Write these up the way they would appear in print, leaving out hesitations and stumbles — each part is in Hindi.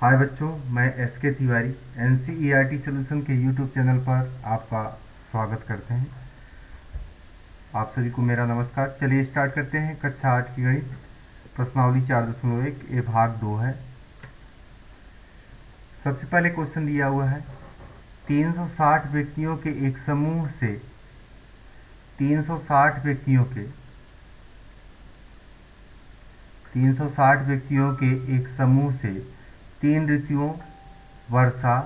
हाय बच्चों, मैं एस के तिवारी एनसीईआरटी सॉल्यूशन के यूट्यूब चैनल पर आपका स्वागत करते हैं। आप सभी को मेरा नमस्कार। चलिए स्टार्ट करते हैं। कक्षा 8 की गणित प्रश्नावली 4.1 ये भाग 2 है। सबसे पहले क्वेश्चन दिया हुआ है 360 व्यक्तियों के एक समूह से 360 व्यक्तियों के 360 व्यक्तियों के एक समूह से 3 ऋतुओं वर्षा,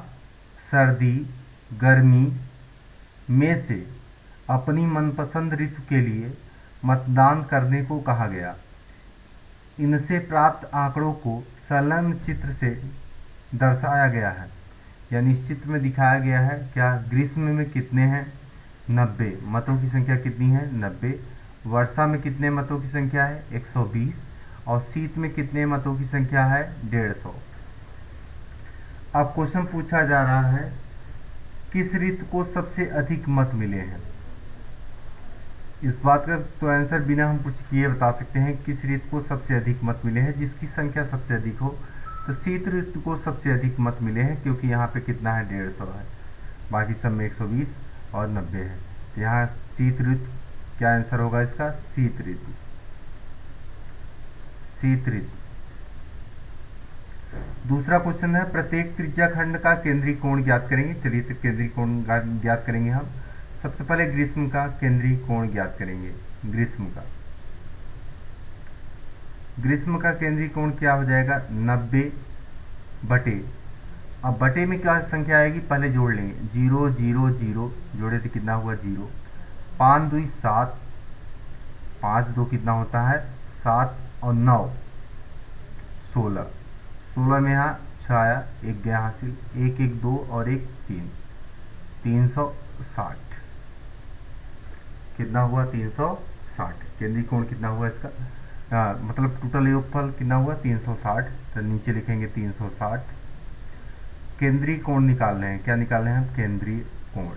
सर्दी, गर्मी में से अपनी मनपसंद ऋतु के लिए मतदान करने को कहा गया। इनसे प्राप्त आंकड़ों को संलग्न चित्र से दर्शाया गया है। यानी इस चित्र में दिखाया गया है क्या ग्रीष्म में कितने हैं 90 मतों की संख्या कितनी है 90। वर्षा में कितने मतों की संख्या है 120 और शीत में कितने मतों की संख्या है 150। अब क्वेश्चन पूछा जा रहा है किस ऋतु को सबसे अधिक मत मिले हैं। इस बात का तो आंसर बिना हम कुछ किए बता सकते हैं किस ऋतु को सबसे अधिक मत मिले हैं। जिसकी संख्या सबसे अधिक हो तो शीत ऋतु को सबसे अधिक मत मिले हैं, क्योंकि यहाँ पे कितना है 150 है, बाकी सब में 120 और 90 है। तो यहाँ शीत ऋतु क्या आंसर होगा इसका, शीत ऋतु। शीत ऋतु। दूसरा क्वेश्चन है प्रत्येक त्रिज्या खंड का केंद्रीय कोण ज्ञात करेंगे। चलिए तो केंद्रीय कोण ज्ञात करेंगे हम। सबसे पहले ग्रीष्म का केंद्रीय कोण ज्ञात करेंगे। ग्रीष्म का केंद्रीय कोण क्या हो जाएगा 90 बटे, अब बटे में क्या संख्या आएगी पहले जोड़ लेंगे, 0 0 0 जोड़े तो कितना हुआ 0, 5 2 7, 5 2 कितना होता है 7 और 9 16, 16 में यहाँ 6 आया, एक गया हासिल, 1 1 2 और 1 3, 360 कितना हुआ 360। केंद्रीय कोण कितना हुआ इसका, मतलब टोटल योगफल कितना हुआ 360। तो नीचे लिखेंगे 360। केंद्रीय कोण निकाल रहे हैं, क्या निकाल रहे हैं हम, केंद्रीय कोण।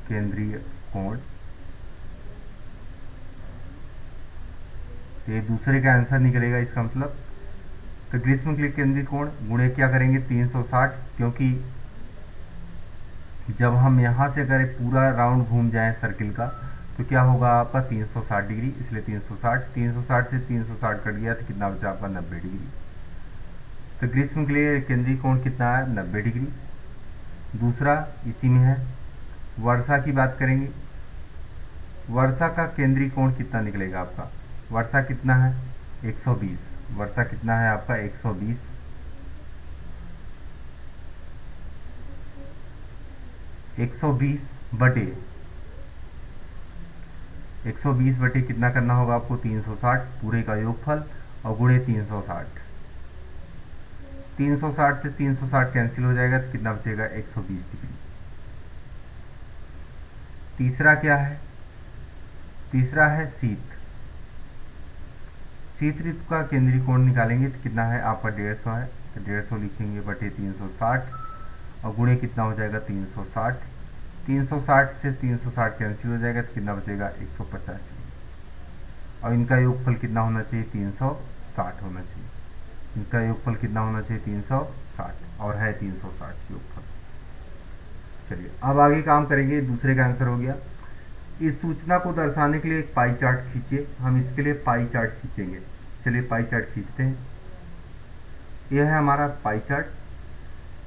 केंद्रीय कोण तो ये दूसरे का आंसर निकलेगा इसका मतलब। तो ग्रीष्म के लिए केंद्रीय कोण गुणे क्या करेंगे 360, क्योंकि जब हम यहाँ से अगर पूरा राउंड घूम जाएं सर्किल का तो क्या होगा आपका 360 डिग्री, इसलिए 360 से 360 कट गया तो कितना बचा आपका 90 डिग्री। तो ग्रीष्म के लिए केंद्रीय कोण कितना है 90 डिग्री। दूसरा इसी में है, वर्षा की बात करेंगे। वर्षा का केंद्रीय कोण कितना निकलेगा आपका, वर्षा कितना है 120, वर्षा कितना है आपका 120। 120 बटे 120 बटे कितना करना होगा आपको 360 पूरे का योगफल और गुणे 360। 360 से 360 कैंसिल हो जाएगा तो कितना बचेगा 120 डिग्री। तीसरा क्या है, तीसरा है शीत। शीत ऋतु का केंद्रीय कोण निकालेंगे तो कितना है आपका 150 है, तो 150 लिखेंगे बटे 360 और गुणे कितना हो जाएगा 360। 360 से 360 कैंसिल हो जाएगा तो कितना बचेगा 150 डिग्री। और इनका योगफल कितना होना चाहिए 360 होना चाहिए। इनका योगफल कितना होना चाहिए 360 और है 360 योगफल। चलिए अब आगे काम करेंगे। दूसरे का आंसर हो गया। इस सूचना को दर्शाने के लिए एक पाई चार्ट खींचिए। हम इसके लिए पाई चार्ट खींचेंगे। चलिए पाई चार्ट खींचते हैं। यह है हमारा पाई चार्ट।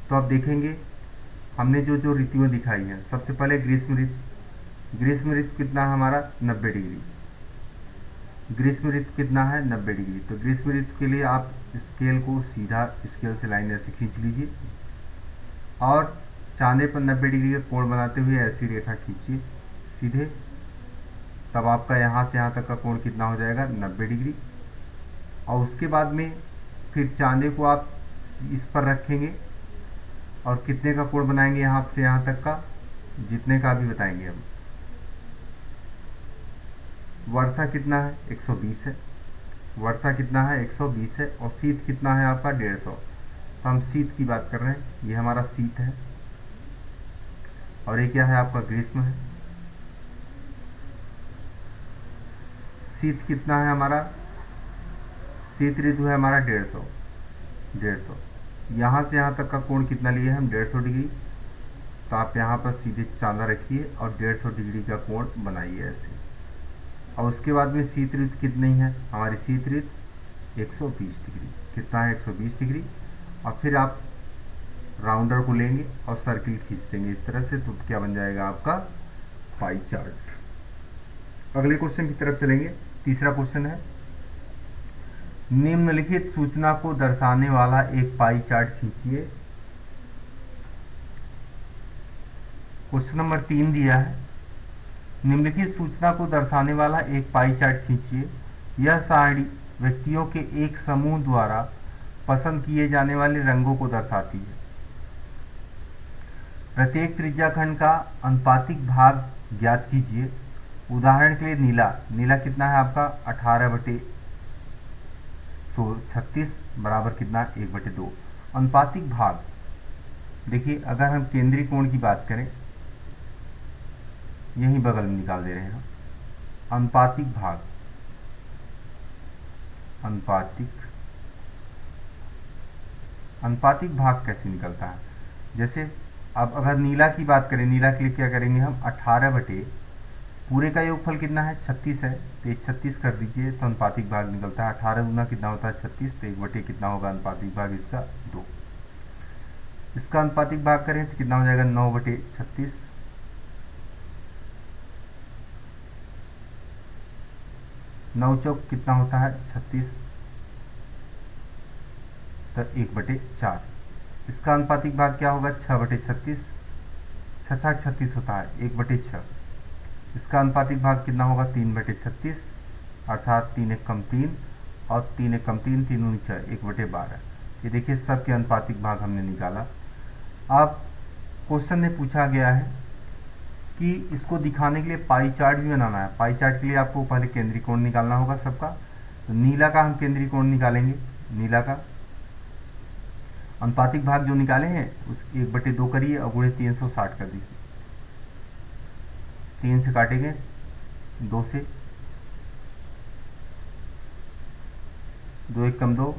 तो आप देखेंगे हमने जो जो ऋतुएं दिखाई हैं, सबसे पहले ग्रीष्म ऋतु। ग्रीष्म ऋतु कितना है हमारा 90 डिग्री। ग्रीष्म ऋतु कितना है 90 डिग्री। तो ग्रीष्म ऋतु के लिए आप स्केल को सीधा स्केल से लाइन ऐसे खींच लीजिए और चांदे पर 90 डिग्री का कोण बनाते हुए ऐसी रेखा खींचिए सीधे। तब आपका यहाँ से यहाँ तक का कोण कितना हो जाएगा 90 डिग्री। और उसके बाद में फिर चांदे को आप इस पर रखेंगे और कितने का कोण बनाएंगे यहाँ से यहाँ तक का, जितने का भी बताएंगे हम। वर्षा कितना है 120 है, वर्षा कितना है 120 है और शीत कितना है आपका 150। तो हम शीत की बात कर रहे हैं, ये हमारा शीत है और ये क्या है आपका ग्रीष्म है। शीत कितना है हमारा, शीत ऋतु है हमारा 150 150, यहाँ से यहाँ तक का कोण कितना लिए हम 150 डिग्री। तो आप यहाँ पर सीधे चांदा रखिए और 150 डिग्री का कोण बनाइए ऐसे। और उसके बाद में शीत वृत्त कितनी है हमारी, शीत वृत्त 120 डिग्री, कितना है 120 डिग्री। और फिर आप राउंडर को लेंगे और सर्किल खींच देंगे इस तरह से, तो क्या बन जाएगा आपका पाई चार्ट। अगले क्वेश्चन की तरफ चलेंगे। तीसरा क्वेश्चन है, निम्नलिखित सूचना को दर्शाने वाला एक पाई चार्ट खींचिए। क्वेश्चन नंबर 3 दिया है, निम्नलिखित सूचना को दर्शाने वाला एक पाई चार्ट खींचिए। यह सारणी व्यक्तियों के एक समूह द्वारा पसंद किए जाने वाले रंगों को दर्शाती है। प्रत्येक त्रिज्याखंड का अनुपातिक भाग ज्ञात कीजिए। उदाहरण के लिए नीला, नीला कितना है आपका 18/36 बराबर कितना 1/2। अनुपातिक भाग, देखिए अगर हम केंद्रीय कोण की बात करें, यहीं बगल में निकाल दे रहे हैं हम। अनुपातिक भाग, अनुपातिक भाग कैसे निकलता है, जैसे अब अगर नीला की बात करें, नीला के लिए क्या करेंगे हम 18 बटे पूरे का योगफल कितना है 36 है, तो 36 कर दीजिए तो अनुपातिक भाग निकलता है। 18 गुना कितना होता है 36, तो 1/, कितना होगा अनुपातिक भाग इसका 2। इसका अनुपातिक भाग करें तो कितना हो जाएगा 9/36। 9 चौक कितना होता है 36, तो 1/4। इसका अनुपातिक भाग क्या होगा 6/36, 6 36 होता है 1/6। इसका अनुपातिक भाग कितना होगा 3/36, अर्थात 3 एक कम 3 और 3 एक कम 3, 3 दूनी 6, 1/12। ये देखिए सब के अनुपातिक भाग हमने निकाला। अब क्वेश्चन में पूछा गया है कि इसको दिखाने के लिए पाई चार्ट भी बनाना है। पाई चार्ट के लिए आपको पहले केंद्रीय कोण निकालना होगा सबका। तो नीला का हम केंद्रीय कोण निकालेंगे, नीला का अनुपातिक भाग जो निकाले हैं उस 1/2 करिए और गुणे 360 कर दीजिए। 3 से काटेंगे 2 से, 2 एक कम 2,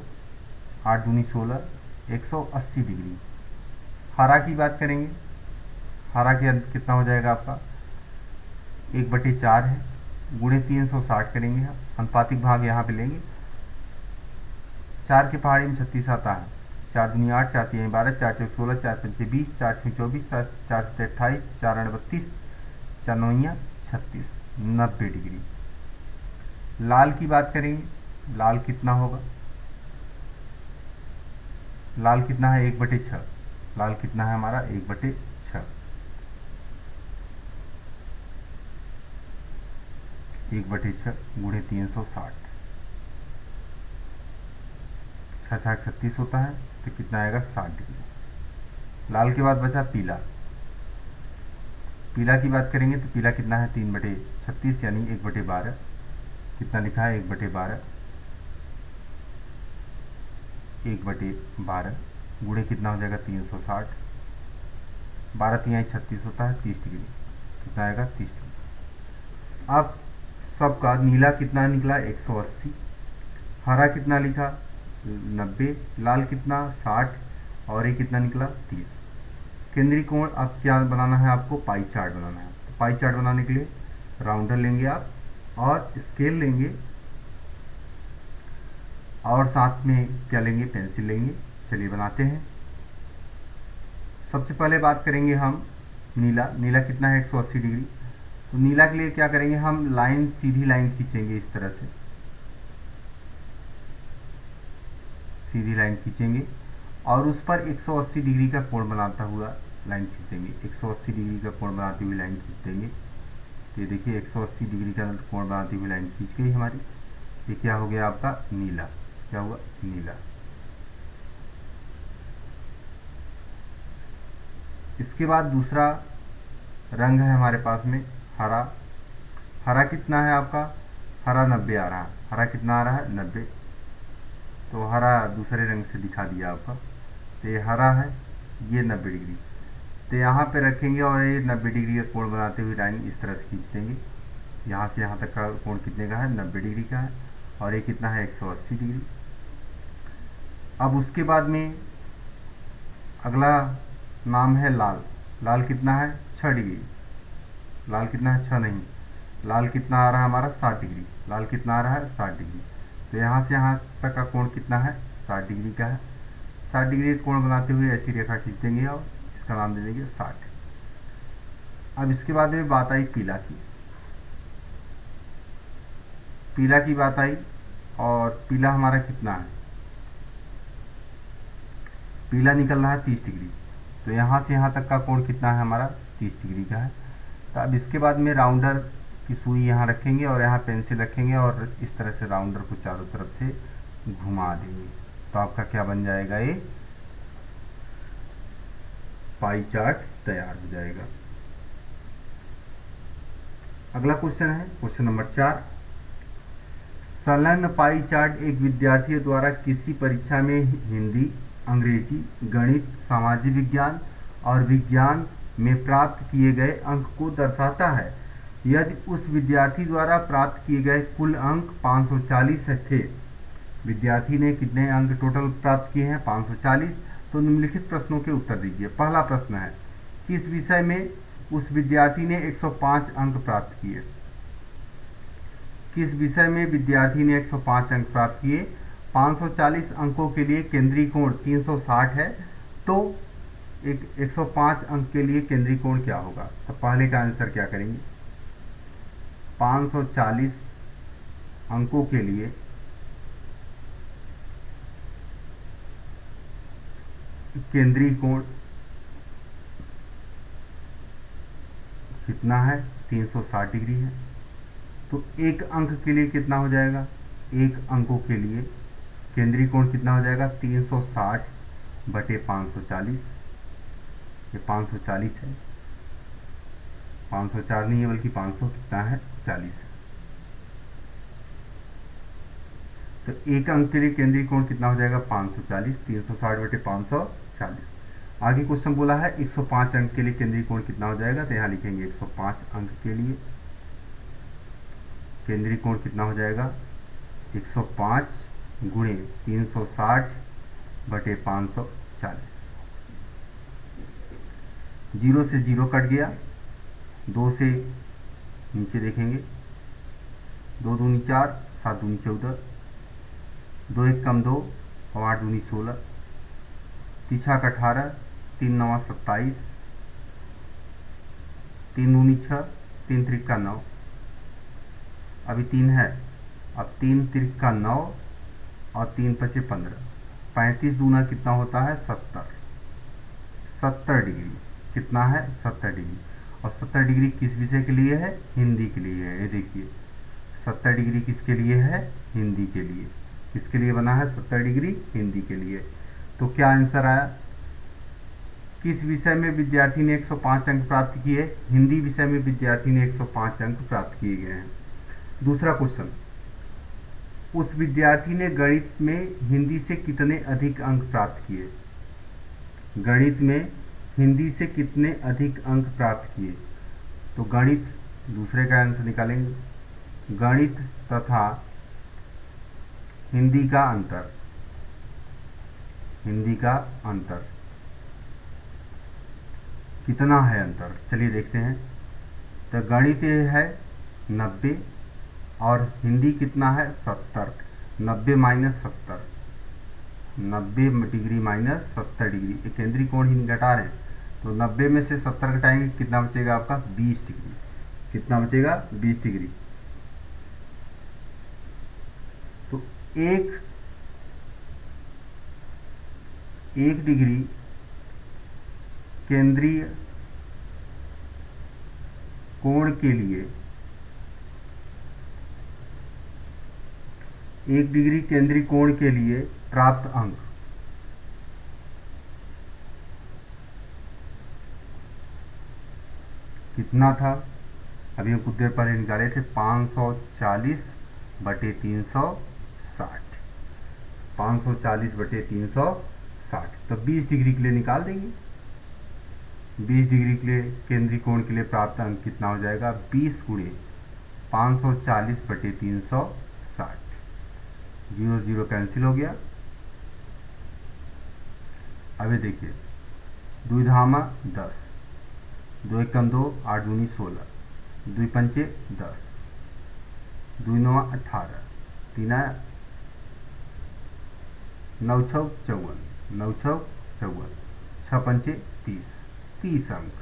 8 दूनी 16, 180 डिग्री। हरा की बात करेंगे, हरा के कितना हो जाएगा आपका 1/4 है, गुणे 360 करेंगे हम। अनुपातिक भाग यहाँ पे लेंगे, 4 के पहाड़ी में 36 आता है, 4 दूनी 8, 4 तीन 12, 4 चौक 16, 4 पंचे 20, 4 छः 24, 4 सत्ते 28, 4 आठ 32, 4 नौइयाँ 36, 90 डिग्री। लाल की बात करेंगे, लाल कितना होगा, लाल कितना है 1/6, लाल कितना है हमारा 1/6। 1/6 गुणे 360, 6 36 होता है, तो कितना आएगा 60 डिग्री। लाल के बाद बचा पीला, पीला की बात करेंगे तो पीला कितना है 3/36 यानी 1/12। कितना लिखा है 1/12, 1/12 गुणे कितना हो जाएगा 360, 12 3 36 होता है 30 डिग्री, कितना आएगा 30 डिग्री। अब सबका नीला कितना निकला 180, हरा कितना लिखा 90, लाल कितना 60 और ये कितना निकला 30। केंद्रीय कोण अब क्या बनाना है आपको, पाई चार्ट बनाना है। तो पाई चार्ट बनाने के लिए राउंडर लेंगे आप और स्केल लेंगे और साथ में क्या लेंगे, पेंसिल लेंगे। चलिए बनाते हैं। सबसे पहले बात करेंगे हम नीला, नीला कितना है 180 डिग्री। तो नीला के लिए क्या करेंगे हम, लाइन सीधी लाइन खींचेंगे इस तरह से, सीधी लाइन खींचेंगे और उस पर 180 डिग्री का कोण बनाता हुआ लाइन खींच देंगे। 180 डिग्री का कोण बनाती हुई लाइन खींच देंगे। तो ये देखिए 180 डिग्री का कोण बनाती हुई लाइन खींच गई हमारी। ये क्या हो गया आपका नीला, क्या हुआ नीला। इसके बाद दूसरा रंग है हमारे पास में हरा। हरा कितना है आपका, हरा 90 आ रहा है। हरा कितना आ रहा है 90, तो हरा दूसरे रंग से दिखा दिया आपका। तो ये हरा है, ये 90 डिग्री। तो यहाँ पे रखेंगे और ये 90 डिग्री का कोण बनाते हुए लाइन इस तरह से खींच देंगे। यहाँ से यहाँ तक का कोण कितने का है 90 डिग्री का है और ये कितना है 180 डिग्री। अब उसके बाद में अगला नाम है लाल। लाल कितना है? 6 डिग्री। लाल कितना है? 6 नहीं, लाल कितना आ रहा है हमारा? 60 डिग्री। लाल कितना आ रहा है? 60 डिग्री। तो यहाँ से यहाँ तक का कोण कितना है? 60 डिग्री का है। 60 डिग्री कोण बनाते हुए ऐसी रेखा खींच देंगे और इसका नाम दे देंगे 60। अब इसके बाद में बात आई पीला की। पीला की बात आई, और पीला हमारा कितना है? पीला निकल रहा है 30 डिग्री। तो यहाँ से यहाँ तक का कोण कितना है हमारा? 30 डिग्री का है। तो अब इसके बाद में राउंडर की सुई यहाँ रखेंगे और यहाँ पेंसिल रखेंगे और इस तरह से राउंडर को चारों तरफ से घुमा देंगे। तो आपका क्या बन जाएगा? ये पाई चार्ट तैयार हो जाएगा। अगला क्वेश्चन है क्वेश्चन नंबर 4। संलग्न पाई चार्ट एक विद्यार्थी द्वारा किसी परीक्षा में हिंदी, अंग्रेजी, गणित, सामाजिक विज्ञान और विज्ञान में प्राप्त किए गए अंक को दर्शाता है। यदि उस विद्यार्थी द्वारा प्राप्त किए गए कुल अंक 540 थे, विद्यार्थी ने कितने अंक टोटल प्राप्त किए हैं? 540। तो निम्नलिखित प्रश्नों के उत्तर दीजिए। पहला प्रश्न है, किस विषय में उस विद्यार्थी ने 105 अंक प्राप्त किए? किस विषय में विद्यार्थी ने 105 अंक प्राप्त किए? 540 अंकों के लिए केंद्रीय कोण 360 है, तो 105 अंक के लिए केंद्रीय कोण क्या होगा? तो पहले का आंसर क्या करेंगे? 540 अंकों के लिए केंद्रीय कोण कितना है? 360 डिग्री है। तो एक अंक के लिए कितना हो जाएगा? एक अंकों के लिए केंद्रीय कोण कितना हो जाएगा? 360 बटे 540। ये 540 है, 504 नहीं है बल्कि 500 कितना है? 40 है। तो एक अंक के लिए केंद्रीय कोण कितना हो जाएगा? 540। 360 बटे 540। आगे क्वेश्चन बोला है 105 अंक के लिए केंद्रीय कोण कितना हो जाएगा? तो यहाँ लिखेंगे 105 अंक के लिए केंद्रीय कोण कितना हो जाएगा? 105 गुणे 360 बटे 540। 0 से 0 कट गया, 2 से नीचे देखेंगे, 2 दूनी 4, 7 दूनी 14, 2 एक कम 2 और 8 दूनी 16, तीछा का 18, 3 नवा 27, 3 दूनी 6, 3 त्रिक का 9, अभी 3 है, अब 3 त्रिक का 9 और 3 पचे 15, 35 दूना कितना होता है? 70। 70 डिग्री कितना है? 70 डिग्री। और 70 डिग्री किस विषय के लिए है? हिंदी के लिए है। ये देखिए 70 डिग्री किसके लिए है? हिंदी के लिए। किसके लिए बना है 70 डिग्री? हिंदी के लिए। तो क्या आंसर आया? किस विषय में विद्यार्थी ने 105 अंक प्राप्त किए? हिंदी विषय में विद्यार्थी ने 105 अंक प्राप्त किए गए हैं। दूसरा क्वेश्चन, उस विद्यार्थी ने गणित में हिंदी से कितने अधिक अंक प्राप्त किए? गणित में हिंदी से कितने अधिक अंक प्राप्त किए? तो गणित, दूसरे का आंसर निकालेंगे। गणित तथा हिंदी का अंतर, हिंदी का अंतर कितना है अंतर? चलिए देखते हैं। तो गणित है 90 और हिंदी कितना है? 70। 90 माइनस 70, 90 डिग्री माइनस 70 डिग्री, ये केंद्रीय कोण ही घटा रहे हैं। तो 90 में से 70 घटाएंगे, कितना बचेगा आपका? 20 डिग्री। कितना बचेगा? 20 डिग्री। तो एक डिग्री केंद्रीय कोण के लिए, 1 डिग्री केंद्रीय कोण के लिए प्राप्त अंक कितना था? अभी हम कुछ देर पहले निकाले थे 540 बटे 360। 540 बटे 360, तो 20 डिग्री के लिए निकाल देंगे। 20 डिग्री के लिए केंद्रीय कोण के लिए प्राप्त अंक कितना हो जाएगा? 20 गुणे 540 बटे 360। 0 0 कैंसिल हो गया, अभी देखिए, दुई धामा 10, दो एकम 2, 8 दूनी 16, दुई पंचे 10, दुई नवा 18, तीन आया 9 छः 54, 9 छः 54, 6 पंचे 30, 30 अंक।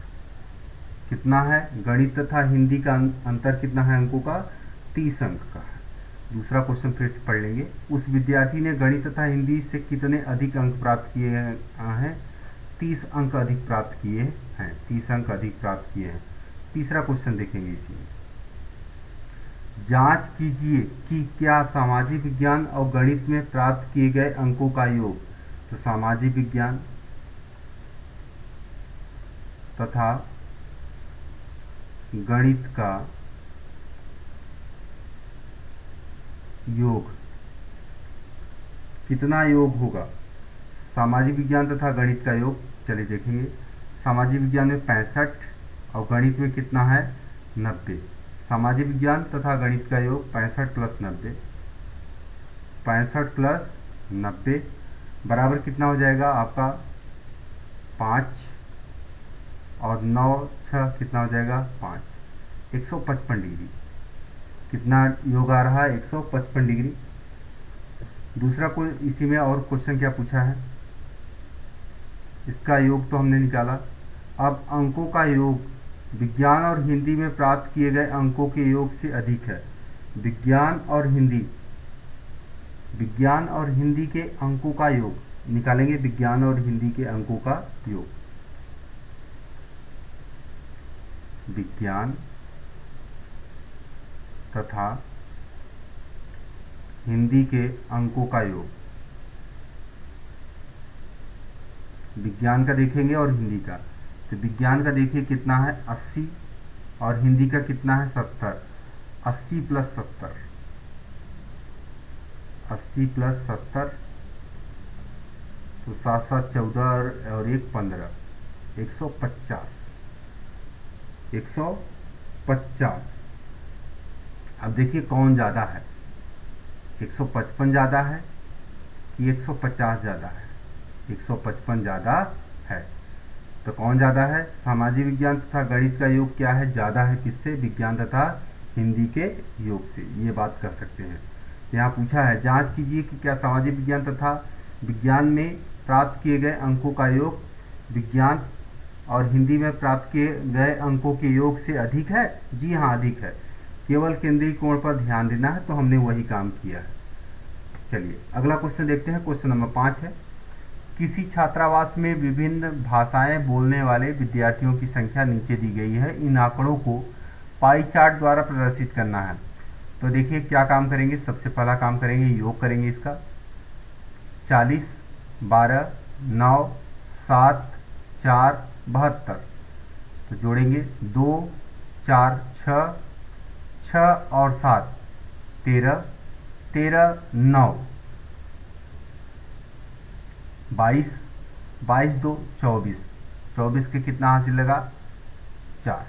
कितना है? गणित तथा हिंदी का अंतर कितना है अंकों का? 30 अंक का है। दूसरा क्वेश्चन फिर से पढ़ लेंगे। उस विद्यार्थी ने गणित तथा हिंदी से कितने अधिक अंक प्राप्त किए हैं? 30 अंक अधिक प्राप्त किए हैं। 30 अंक अधिक प्राप्त किए हैं। तीसरा क्वेश्चन देखेंगे इसी में। जांच कीजिए कि क्या सामाजिक विज्ञान और गणित में प्राप्त किए गए अंकों का योग, तो सामाजिक विज्ञान तथा गणित का योग कितना योग होगा? सामाजिक विज्ञान तथा गणित का योग चलिए देखेंगे। सामाजिक विज्ञान में 65 और गणित में कितना है? 90। सामाजिक विज्ञान तथा गणित का योग 65 प्लस 90, 65 प्लस 90 बराबर कितना हो जाएगा आपका? 5 और 9 6 कितना हो जाएगा? 5, 155 डिग्री। कितना योग आ रहा है? 155 डिग्री। दूसरा कोई इसी में और क्वेश्चन क्या पूछा है? इसका योग तो हमने निकाला। अब अंकों का योग विज्ञान और हिंदी में प्राप्त किए गए अंकों के योग से अधिक है। विज्ञान और हिंदी के अंकों का योग निकालेंगे। विज्ञान और हिंदी के अंकों का योग, विज्ञान तथा हिंदी के अंकों का योग। विज्ञान का देखेंगे और हिंदी का। तो विज्ञान का देखिए कितना है? 80 और हिंदी का कितना है? 70। 80 प्लस 70, 80 प्लस 70 तो 7 7 14 और 1 15, 150, 150। अब देखिए कौन ज़्यादा है? 155 ज़्यादा है कि 150 ज़्यादा है? 155 ज़्यादा है। तो कौन ज़्यादा है? सामाजिक विज्ञान तथा गणित का योग क्या है? ज़्यादा है। किससे? विज्ञान तथा हिंदी के योग से। ये बात कर सकते हैं। यहाँ पूछा है जांच कीजिए कि क्या सामाजिक विज्ञान तथा विज्ञान में प्राप्त किए गए अंकों का योग विज्ञान और हिंदी में प्राप्त किए गए अंकों के योग से अधिक है। जी हाँ, अधिक है। केवल केंद्रीय कोण पर ध्यान देना है, तो हमने वही काम किया है। चलिए अगला क्वेश्चन देखते हैं। क्वेश्चन नंबर 5 है। किसी छात्रावास में विभिन्न भाषाएं बोलने वाले विद्यार्थियों की संख्या नीचे दी गई है। इन आंकड़ों को पाई चार्ट द्वारा प्रदर्शित करना है। तो देखिए क्या काम करेंगे। सबसे पहला काम करेंगे, योग करेंगे इसका। 40, 12, 9, 7, 4, 72। तो जोड़ेंगे 2, 4, 6, 6 और 7 13, 13, 9, 22, 22 2 24, 24 के कितना हासिल लगा? 4।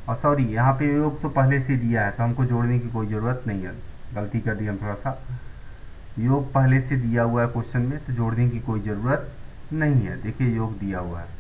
और सॉरी, यहाँ पे योग तो पहले से दिया है तो हमको जोड़ने की कोई ज़रूरत नहीं है। गलती कर दी हम थोड़ा सा। योग पहले से दिया हुआ है क्वेश्चन में, तो जोड़ने की कोई ज़रूरत नहीं है। देखिए योग दिया हुआ है।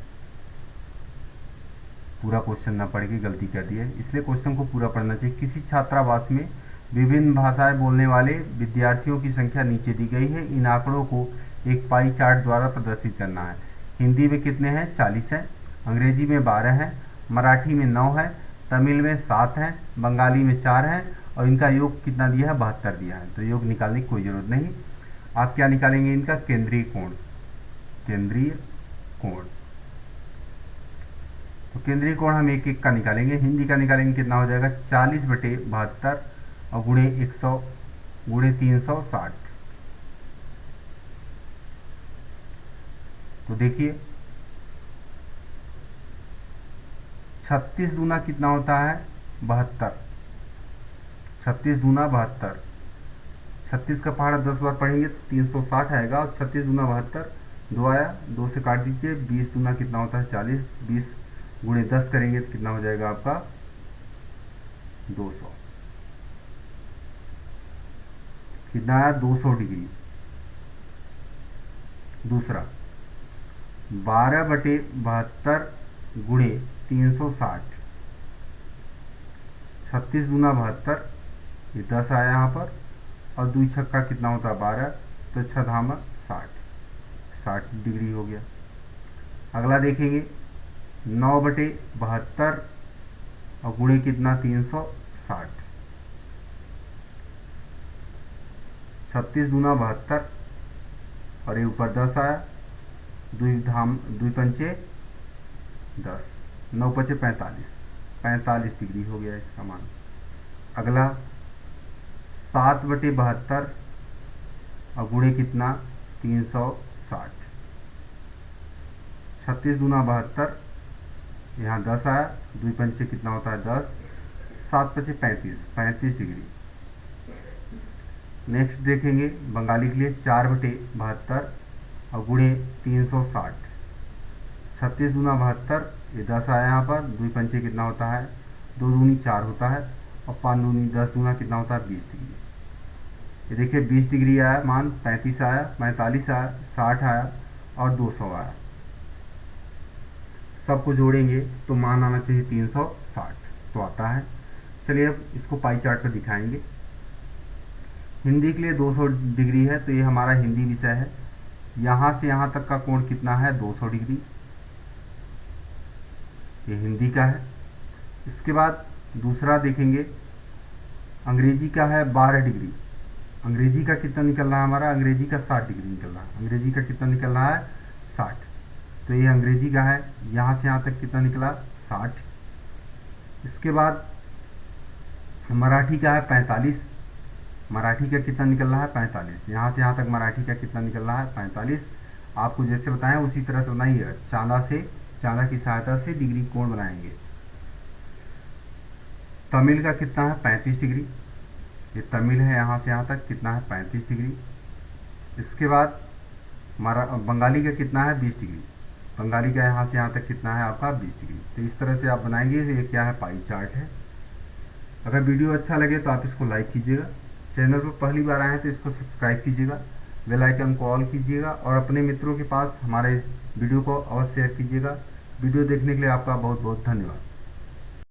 पूरा क्वेश्चन ना पढ़ के गलती कर दी है, इसलिए क्वेश्चन को पूरा पढ़ना चाहिए। किसी छात्रावास में विभिन्न भाषाएं बोलने वाले विद्यार्थियों की संख्या नीचे दी गई है। इन आंकड़ों को एक पाई चार्ट द्वारा प्रदर्शित करना है। हिंदी में कितने हैं? 40 हैं। अंग्रेजी में 12 हैं। मराठी में 9 है। तमिल में 7 हैं। बंगाली में 4 हैं। और इनका योग कितना दिया है? 72 दिया है। तो योग निकालने की कोई ज़रूरत नहीं। आप क्या निकालेंगे? इनका केंद्रीय कोण। केंद्रीय कोण, तो केंद्रीय कोण हम एक एक का निकालेंगे। हिंदी का निकालेंगे, कितना हो जाएगा? 40/72 और गुणे 100 गुणे 360। तो देखिए 36 दूना कितना होता है? 72। 36 दूना 72। 36 का पहाड़ा 10 बार पढ़ेंगे तो 360 आएगा। और 36 दूना 72, 2 आया, 2 से काट दीजिए। 20 दूना कितना होता है? 40। 20 गुणे 10 करेंगे तो कितना हो जाएगा आपका? 200। कितना आया? 200 डिग्री। दूसरा 12/72 गुणे 360, 36 दूना 72, ये 10 आया यहाँ पर, और 2 छक्का कितना होता है 12, तो 6 धामा 60, 60 डिग्री हो गया। अगला देखेंगे 9/72 और गुणे कितना 360, 36 दूना 72 और ये ऊपर 10 आया, 2 पंचे 10, 9 पचे 45, 45 डिग्री हो गया इसका मान। अगला 7/72 और गुणे कितना 360, 36 दूना 72, यहाँ 10 आया, 2 पंचे कितना होता है 10, 7 पचे 35, 35 डिग्री। नेक्स्ट देखेंगे बंगाली के लिए 4/72 और गुणे 360, 36 दूना 72, ये 10 आया यहाँ पर, 2 पंचे कितना होता है 2 दूनी 4 होता है, और 5 दूनी 10 दूना कितना होता है 20 डिग्री। ये देखिए 20 डिग्री आया मान, 35 आया, 45 आया, 60 आया और 200 आया। सबको जोड़ेंगे तो मान आना चाहिए 360, तो आता है। चलिए अब इसको पाई चार्ट पर दिखाएंगे। हिंदी के लिए 200 डिग्री है, तो ये हमारा हिंदी विषय है। यहाँ से यहाँ तक का कोण कितना है 200 डिग्री, ये हिंदी का है। इसके बाद दूसरा देखेंगे, अंग्रेजी का है 12 डिग्री। अंग्रेजी का कितना निकल रहा है हमारा, अंग्रेजी का 60 डिग्री निकल रहा है। अंग्रेजी का कितना निकल रहा है 60, तो ये अंग्रेजी का है। यहाँ से यहाँ तक कितना निकला 60। इसके बाद मराठी का है 45। मराठी का कितना निकल रहा है 45। यहाँ से यहाँ तक मराठी का कितना निकल रहा है 45। आपको जैसे बताएं उसी तरह से बनाइए, चांदा की सहायता से डिग्री कोण बनाएंगे। तमिल का कितना है 35 डिग्री, ये तमिल है, यहाँ से यहाँ तक कितना है 35 डिग्री। इसके बाद बंगाली का कितना है 20 डिग्री। बंगाली का यहाँ से यहाँ तक कितना है आपका 20 डिग्री। तो इस तरह से आप बनाएंगे। ये क्या है पाई चार्ट है। अगर वीडियो अच्छा लगे तो आप इसको लाइक कीजिएगा, चैनल पर पहली बार आए हैं तो इसको सब्सक्राइब कीजिएगा, बेल आइकन को ऑल कीजिएगा और अपने मित्रों के पास हमारे वीडियो को अवश्य शेयर कीजिएगा। वीडियो देखने के लिए आपका बहुत बहुत धन्यवाद।